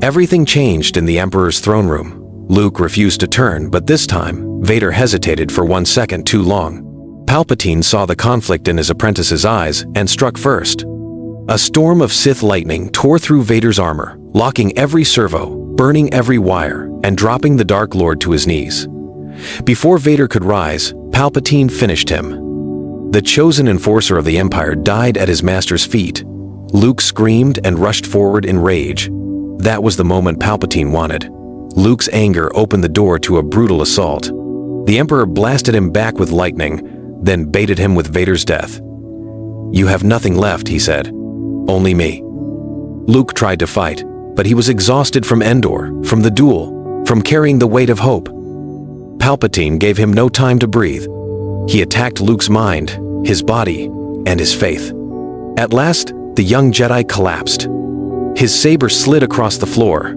Everything changed in the Emperor's throne room. Luke refused to turn, but this time, Vader hesitated for 1 second too long. Palpatine saw the conflict in his apprentice's eyes and struck first. A storm of Sith lightning tore through Vader's armor, locking every servo, burning every wire, and dropping the Dark Lord to his knees. Before Vader could rise, Palpatine finished him. The chosen enforcer of the Empire died at his master's feet. Luke screamed and rushed forward in rage. That was the moment Palpatine wanted. Luke's anger opened the door to a brutal assault. The Emperor blasted him back with lightning, then baited him with Vader's death. "You have nothing left," he said. "Only me." Luke tried to fight, but he was exhausted from Endor, from the duel, from carrying the weight of hope. Palpatine gave him no time to breathe. He attacked Luke's mind, his body, and his faith. At last, the young Jedi collapsed. His saber slid across the floor.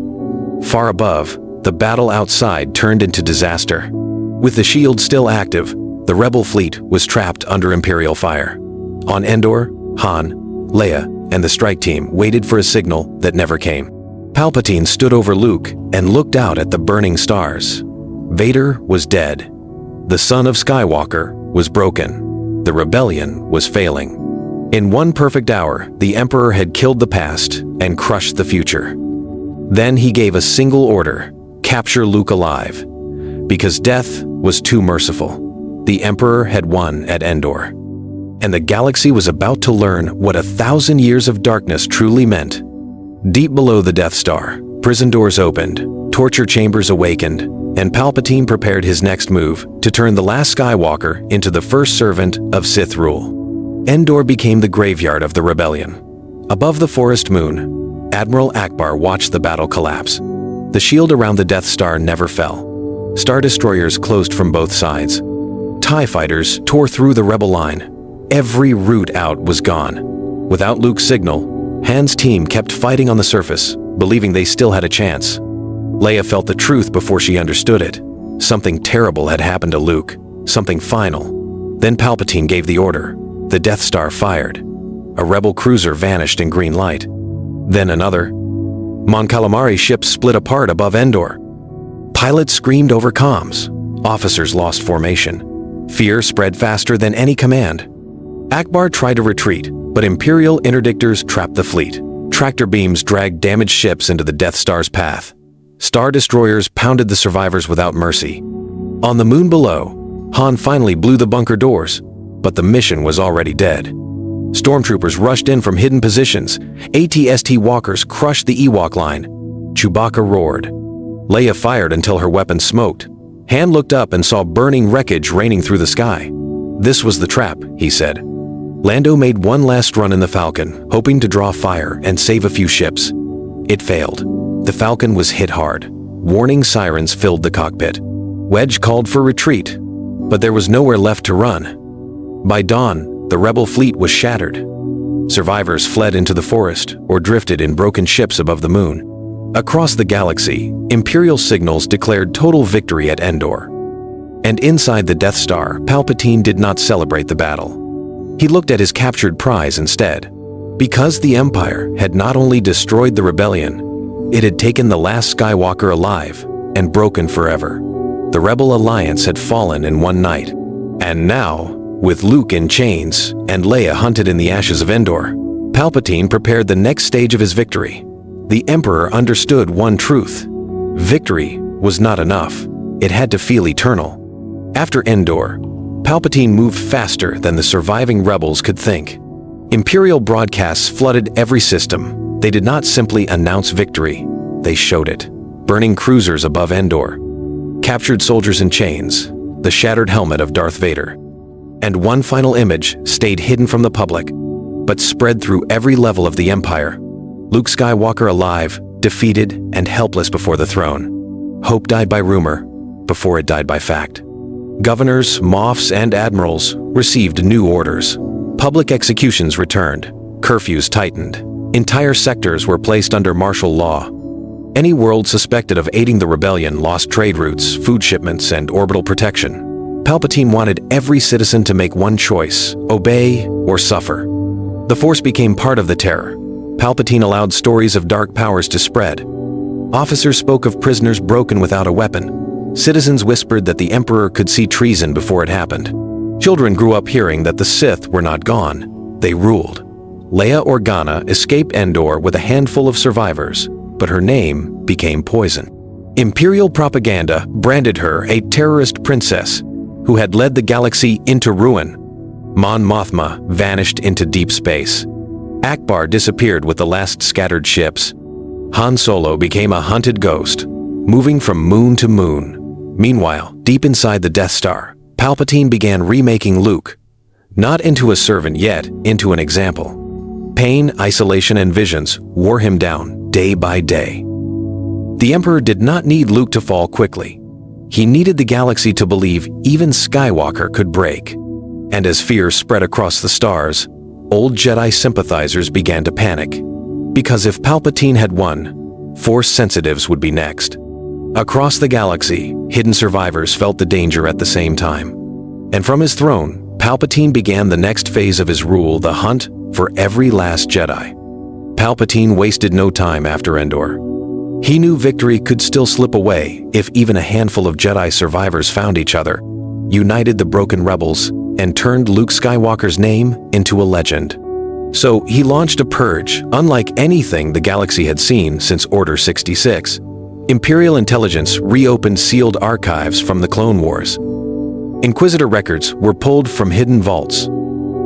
Far above, the battle outside turned into disaster. With the shield still active, the rebel fleet was trapped under Imperial fire. On Endor, Han, Leia, and the strike team waited for a signal that never came. Palpatine stood over Luke and looked out at the burning stars. Vader was dead. The son of Skywalker was broken. The rebellion was failing. In one perfect hour, the Emperor had killed the past and crushed the future. Then he gave a single order: capture Luke alive. Because death was too merciful. The Emperor had won at Endor. And the galaxy was about to learn what 1,000 years of darkness truly meant. Deep below the Death Star, prison doors opened, torture chambers awakened, and Palpatine prepared his next move to turn the last Skywalker into the first servant of Sith rule. Endor became the graveyard of the rebellion. Above the forest moon, Admiral Ackbar watched the battle collapse. The shield around the Death Star never fell. Star destroyers closed from both sides. TIE fighters tore through the rebel line. Every route out was gone. Without Luke's signal, Han's team kept fighting on the surface, believing they still had a chance. Leia felt the truth before she understood it. Something terrible had happened to Luke, something final. Then Palpatine gave the order. The Death Star fired. A rebel cruiser vanished in green light. Then another. Mon Calamari's ship split apart above Endor. Pilots screamed over comms. Officers lost formation. Fear spread faster than any command. Ackbar tried to retreat, but Imperial interdictors trapped the fleet. Tractor beams dragged damaged ships into the Death Star's path. Star destroyers pounded the survivors without mercy. On the moon below, Han finally blew the bunker doors, but the mission was already dead. Stormtroopers rushed in from hidden positions. AT-ST walkers crushed the Ewok line. Chewbacca roared. Leia fired until her weapon smoked. Han looked up and saw burning wreckage raining through the sky. "This was the trap," he said. Lando made one last run in the Falcon, hoping to draw fire and save a few ships. It failed. The Falcon was hit hard. Warning sirens filled the cockpit. Wedge called for retreat, but there was nowhere left to run. By dawn, the rebel fleet was shattered. Survivors fled into the forest or drifted in broken ships above the moon. Across the galaxy, Imperial signals declared total victory at Endor. And inside the Death Star, Palpatine did not celebrate the battle. He looked at his captured prize instead. Because the Empire had not only destroyed the rebellion, it had taken the last Skywalker alive and broken forever. The Rebel Alliance had fallen in one night. And now, with Luke in chains and Leia hunted in the ashes of Endor, Palpatine prepared the next stage of his victory. The Emperor understood one truth. Victory was not enough. It had to feel eternal. After Endor, Palpatine moved faster than the surviving rebels could think. Imperial broadcasts flooded every system. They did not simply announce victory, they showed it. Burning cruisers above Endor, captured soldiers in chains, the shattered helmet of Darth Vader. And one final image stayed hidden from the public, but spread through every level of the Empire. Luke Skywalker alive, defeated, and helpless before the throne. Hope died by rumor, before it died by fact. Governors, moffs, and admirals received new orders. Public executions returned. Curfews tightened. Entire sectors were placed under martial law. Any world suspected of aiding the rebellion lost trade routes, food shipments, and orbital protection. Palpatine wanted every citizen to make one choice: obey or suffer. The Force became part of the terror. Palpatine allowed stories of dark powers to spread. Officers spoke of prisoners broken without a weapon. Citizens whispered that the Emperor could see treason before it happened. Children grew up hearing that the Sith were not gone. They ruled. Leia Organa escaped Endor with a handful of survivors, but her name became poison. Imperial propaganda branded her a terrorist princess who had led the galaxy into ruin. Mon Mothma vanished into deep space. Akbar disappeared with the last scattered ships. Han Solo became a hunted ghost, moving from moon to moon. Meanwhile, deep inside the Death Star, Palpatine began remaking Luke, not into a servant yet, into an example. Pain, isolation, and visions wore him down day by day. The Emperor did not need Luke to fall quickly. He needed the galaxy to believe even Skywalker could break. And as fear spread across the stars, old Jedi sympathizers began to panic. Because if Palpatine had won, Force sensitives would be next. Across the galaxy, hidden survivors felt the danger at the same time. And from his throne, Palpatine began the next phase of his rule, the hunt for every last Jedi. Palpatine wasted no time after Endor. He knew victory could still slip away if even a handful of Jedi survivors found each other, united the broken rebels, and turned Luke Skywalker's name into a legend. So he launched a purge unlike anything the galaxy had seen since Order 66. Imperial intelligence reopened sealed archives from the Clone Wars. Inquisitor records were pulled from hidden vaults.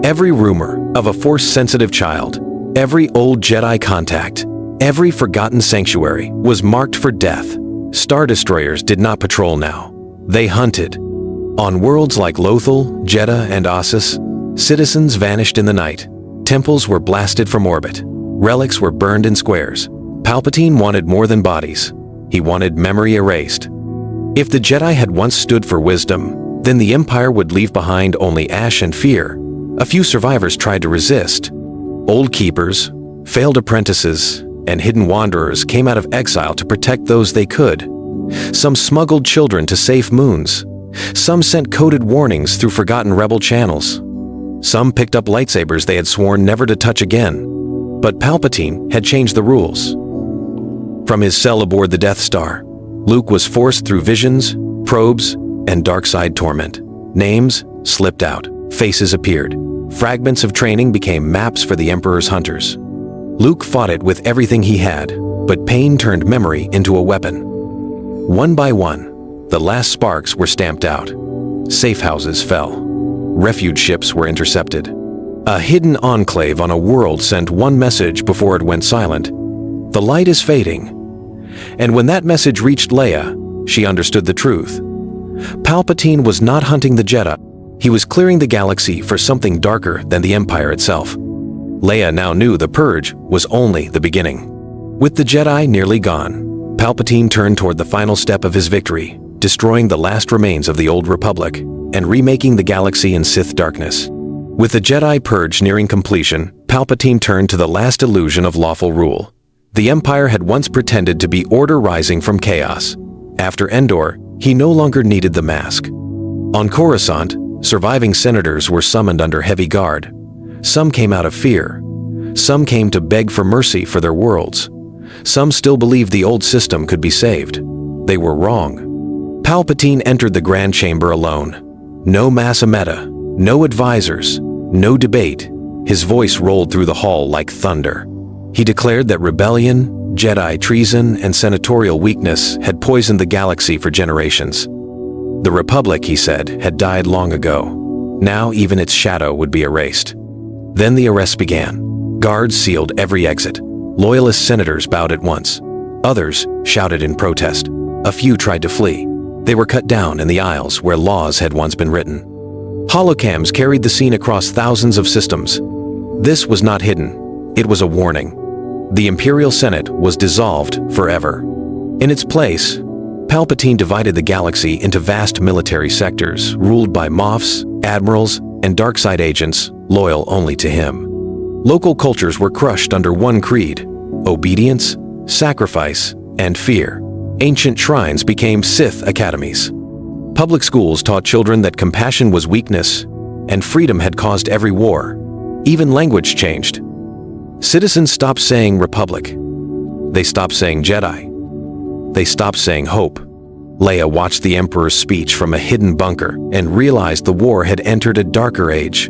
Every rumor of a Force-sensitive child, every old Jedi contact, every forgotten sanctuary was marked for death. Star Destroyers did not patrol now. They hunted. On worlds like Lothal, Jeddah, and Ossus, citizens vanished in the night. Temples were blasted from orbit. Relics were burned in squares. Palpatine wanted more than bodies. He wanted memory erased. If the Jedi had once stood for wisdom, then the Empire would leave behind only ash and fear. A few survivors tried to resist. Old keepers, failed apprentices, and hidden wanderers came out of exile to protect those they could. Some smuggled children to safe moons. Some sent coded warnings through forgotten rebel channels. Some picked up lightsabers they had sworn never to touch again. But Palpatine had changed the rules. From his cell aboard the Death Star, Luke was forced through visions, probes, and dark side torment. Names slipped out. Faces appeared. Fragments of training became maps for the Emperor's hunters. Luke fought it with everything he had, but pain turned memory into a weapon. One by one, the last sparks were stamped out. Safe houses fell. Refuge ships were intercepted. A hidden enclave on a world sent one message before it went silent. The light is fading. And when that message reached Leia, she understood the truth. Palpatine was not hunting the Jedi. He was clearing the galaxy for something darker than the Empire itself. Leia now knew the purge was only the beginning. With the Jedi nearly gone, Palpatine turned toward the final step of his victory, destroying the last remains of the old Republic and remaking the galaxy in Sith darkness. With the Jedi purge nearing completion, Palpatine turned to the last illusion of lawful rule. The Empire had once pretended to be order rising from chaos. After Endor, he no longer needed the mask. On Coruscant, surviving senators were summoned under heavy guard. Some came out of fear. Some came to beg for mercy for their worlds. Some still believed the old system could be saved. They were wrong. Palpatine entered the Grand Chamber alone. No Massa Meta, no advisors, no debate. His voice rolled through the hall like thunder. He declared that rebellion, Jedi treason, and senatorial weakness had poisoned the galaxy for generations. The Republic, he said, had died long ago. Now even its shadow would be erased. Then the arrests began. Guards sealed every exit. Loyalist senators bowed at once. Others shouted in protest. A few tried to flee. They were cut down in the aisles where laws had once been written. Holocams carried the scene across thousands of systems. This was not hidden. It was a warning. The Imperial Senate was dissolved forever. In its place, Palpatine divided the galaxy into vast military sectors ruled by Moffs, admirals, and darkside agents loyal only to him. Local cultures were crushed under one creed: obedience, sacrifice, and fear. Ancient shrines became Sith academies. Public schools taught children that compassion was weakness and freedom had caused every war. Even language changed. Citizens stopped saying Republic. They stopped saying Jedi. they stopped saying hope. Leia watched the Emperor's speech from a hidden bunker and realized the war had entered a darker age.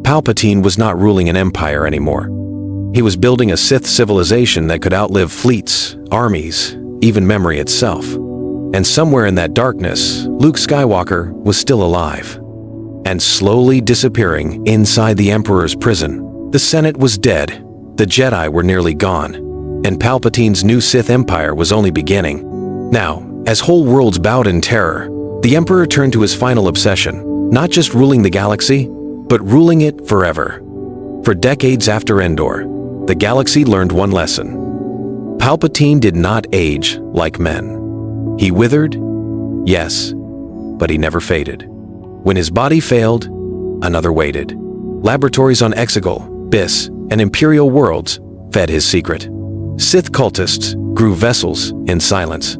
Palpatine was not ruling an empire anymore. He was building a Sith civilization that could outlive fleets, armies, even memory itself. And somewhere in that darkness, Luke Skywalker was still alive. And slowly disappearing inside the Emperor's prison. The Senate was dead, the Jedi were nearly gone, and Palpatine's new Sith Empire was only beginning. Now, as whole worlds bowed in terror, the Emperor turned to his final obsession, not just ruling the galaxy, but ruling it forever. For decades after Endor, the galaxy learned one lesson. Palpatine did not age like men. He withered, yes, but he never faded. When his body failed, another waited. Laboratories on Exegol, Biss, and Imperial worlds fed his secret. Sith cultists grew vessels in silence.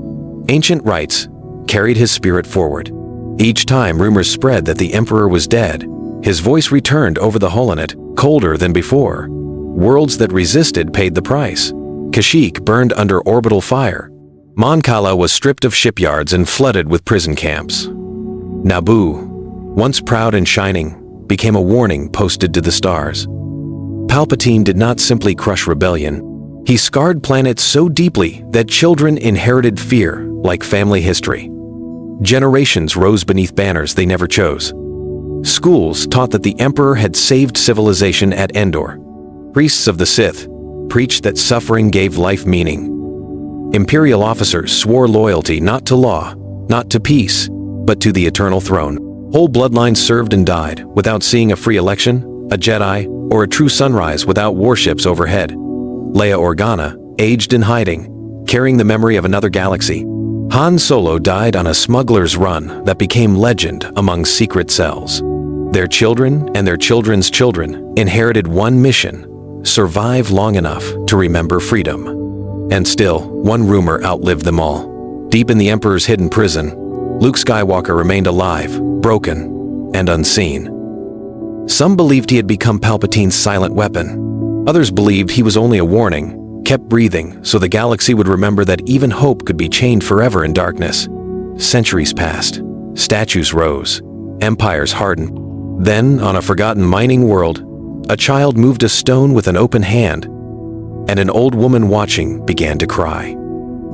Ancient rites carried his spirit forward. Each time rumors spread that the Emperor was dead, his voice returned over the holonet, colder than before. Worlds that resisted paid the price. Kashyyyk burned under orbital fire. Mon Cala was stripped of shipyards and flooded with prison camps. Naboo, once proud and shining, became a warning posted to the stars. Palpatine did not simply crush rebellion. He scarred planets so deeply that children inherited fear like family history. Generations rose beneath banners they never chose. Schools taught that the Emperor had saved civilization at Endor. Priests of the Sith preached that suffering gave life meaning. Imperial officers swore loyalty not to law, not to peace, but to the eternal throne. Whole bloodlines served and died without seeing a free election, a Jedi, or a true sunrise without warships overhead. Leia Organa aged in hiding, carrying the memory of another galaxy. Han Solo died on a smuggler's run that became legend among secret cells. Their children and their children's children inherited one mission: survive long enough to remember freedom. And still, one rumor outlived them all. Deep in the Emperor's hidden prison, Luke Skywalker remained alive, broken, and unseen. Some believed he had become Palpatine's silent weapon. Others believed he was only a warning, kept breathing so the galaxy would remember that even hope could be chained forever in darkness. Centuries passed. Statues rose. Empires hardened. Then, on a forgotten mining world, a child moved a stone with an open hand, and an old woman watching began to cry.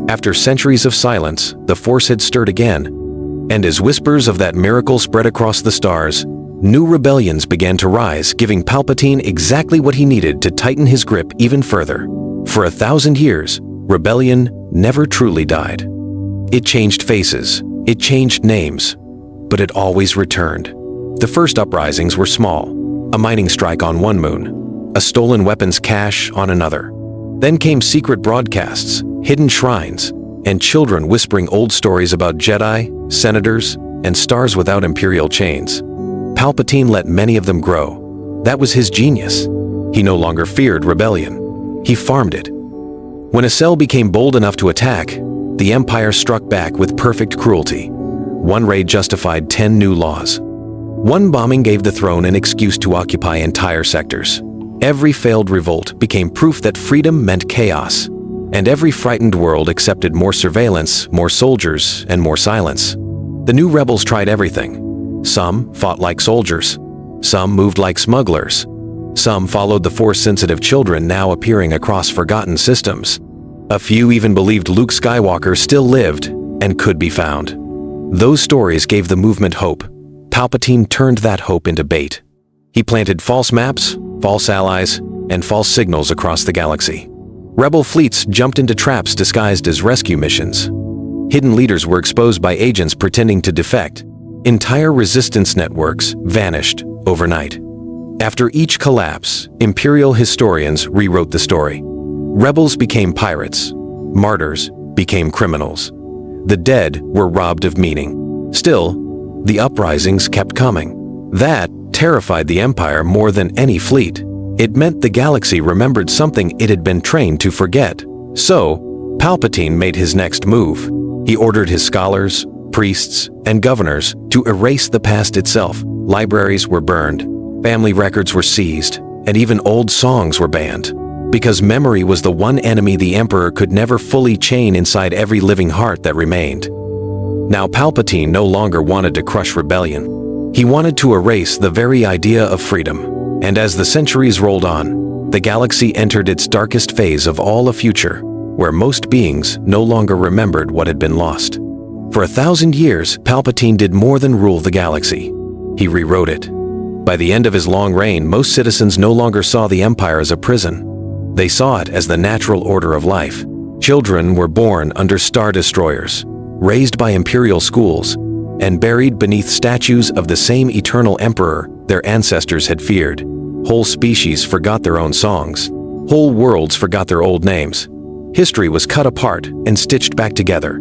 After centuries of silence, the Force had stirred again, and as whispers of that miracle spread across the stars, new rebellions began to rise, giving Palpatine exactly what he needed to tighten his grip even further. For 1,000 years, rebellion never truly died. It changed faces, it changed names, but it always returned. The first uprisings were small: a mining strike on one moon, a stolen weapons cache on another. Then came secret broadcasts, hidden shrines, and children whispering old stories about Jedi, senators, and stars without imperial chains. Palpatine let many of them grow. That was his genius. He no longer feared rebellion. He farmed it. When a cell became bold enough to attack, the Empire struck back with perfect cruelty. One raid justified 10 new laws. One bombing gave the throne an excuse to occupy entire sectors. Every failed revolt became proof that freedom meant chaos, and every frightened world accepted more surveillance, more soldiers, and more silence. The new rebels tried everything. Some fought like soldiers. Some moved like smugglers. Some followed the Force-sensitive children now appearing across forgotten systems. A few even believed Luke Skywalker still lived and could be found. Those stories gave the movement hope. Palpatine turned that hope into bait. He planted false maps, false allies, and false signals across the galaxy. Rebel fleets jumped into traps disguised as rescue missions. Hidden leaders were exposed by agents pretending to defect. Entire resistance networks vanished overnight. After each collapse, Imperial historians rewrote the story. Rebels became pirates. Martyrs became criminals. The dead were robbed of meaning. Still, the uprisings kept coming. That terrified the Empire more than any fleet. It meant the galaxy remembered something it had been trained to forget. So, Palpatine made his next move. He ordered his scholars, priests, and governors to erase the past itself. Libraries were burned, family records were seized, and even old songs were banned. Because memory was the one enemy the Emperor could never fully chain inside every living heart that remained. Now Palpatine no longer wanted to crush rebellion. He wanted to erase the very idea of freedom. And as the centuries rolled on, the galaxy entered its darkest phase of all a future, where most beings no longer remembered what had been lost. For 1,000 years, Palpatine did more than rule the galaxy. He rewrote it. By the end of his long reign, most citizens no longer saw the Empire as a prison. They saw it as the natural order of life. Children were born under star destroyers, raised by imperial schools, and buried beneath statues of the same eternal emperor their ancestors had feared. Whole species forgot their own songs. Whole worlds forgot their old names. History was cut apart and stitched back together.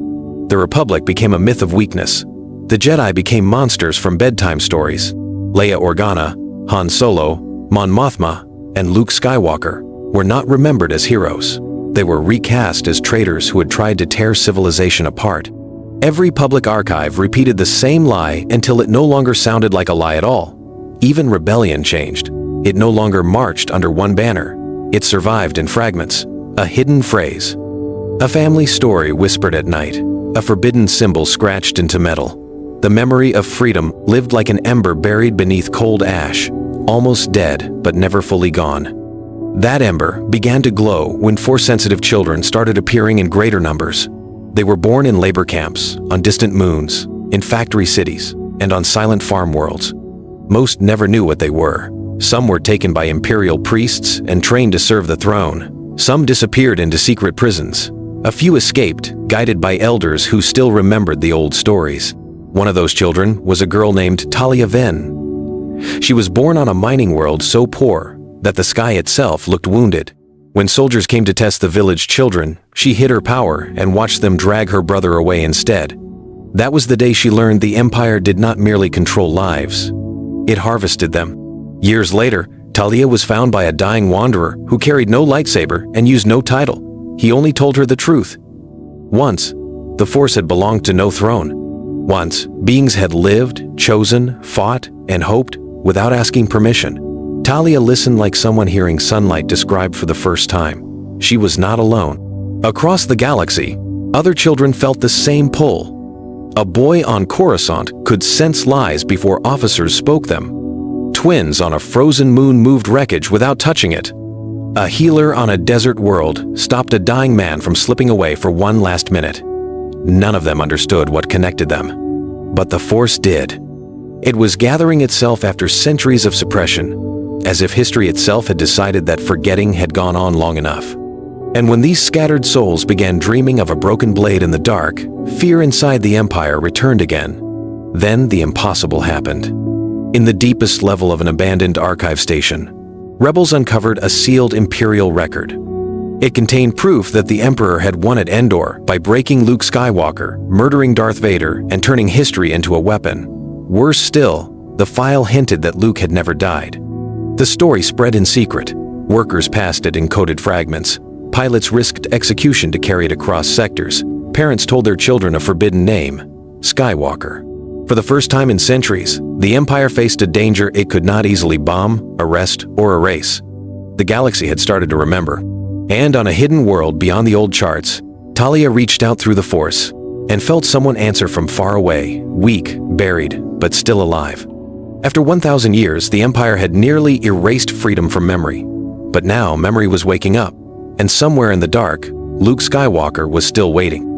The Republic became a myth of weakness. The Jedi became monsters from bedtime stories. Leia Organa, Han Solo, Mon Mothma, and Luke Skywalker were not remembered as heroes. They were recast as traitors who had tried to tear civilization apart. Every public archive repeated the same lie until it no longer sounded like a lie at all. Even rebellion changed. It no longer marched under one banner. It survived in fragments, a hidden phrase, a family story whispered at night, a forbidden symbol scratched into metal. The memory of freedom lived like an ember buried beneath cold ash, almost dead but never fully gone. That ember began to glow when Force-sensitive children started appearing in greater numbers. They were born in labor camps, on distant moons, in factory cities, and on silent farm worlds. Most never knew what they were. Some were taken by imperial priests and trained to serve the throne. Some disappeared into secret prisons. A few escaped, guided by elders who still remembered the old stories. One of those children was a girl named Talia Ven. She was born on a mining world so poor that the sky itself looked wounded. When soldiers came to test the village children, she hid her power and watched them drag her brother away instead. That was the day she learned the Empire did not merely control lives. It harvested them. Years later, Talia was found by a dying wanderer who carried no lightsaber and used no title. He only told her the truth. Once, the Force had belonged to no throne. Once, beings had lived, chosen, fought, and hoped without asking permission. Talia listened like someone hearing sunlight described for the first time. She was not alone. Across the galaxy, other children felt the same pull. A boy on Coruscant could sense lies before officers spoke them. Twins on a frozen moon moved wreckage without touching it. A healer on a desert world stopped a dying man from slipping away for one last minute. None of them understood what connected them. But the Force did. It was gathering itself after centuries of suppression, as if history itself had decided that forgetting had gone on long enough. And when these scattered souls began dreaming of a broken blade in the dark, fear inside the Empire returned again. Then the impossible happened. In the deepest level of an abandoned archive station, rebels uncovered a sealed Imperial record. It contained proof that the Emperor had won at Endor by breaking Luke Skywalker, murdering Darth Vader, and turning history into a weapon. Worse still, the file hinted that Luke had never died. The story spread in secret. Workers passed it in coded fragments. Pilots risked execution to carry it across sectors. Parents told their children a forbidden name, Skywalker. For the first time in centuries, the Empire faced a danger it could not easily bomb, arrest, or erase. The galaxy had started to remember. And on a hidden world beyond the old charts, Talia reached out through the Force and felt someone answer from far away, weak, buried, but still alive. After 1,000 years, the Empire had nearly erased freedom from memory. But now memory was waking up, and somewhere in the dark, Luke Skywalker was still waiting.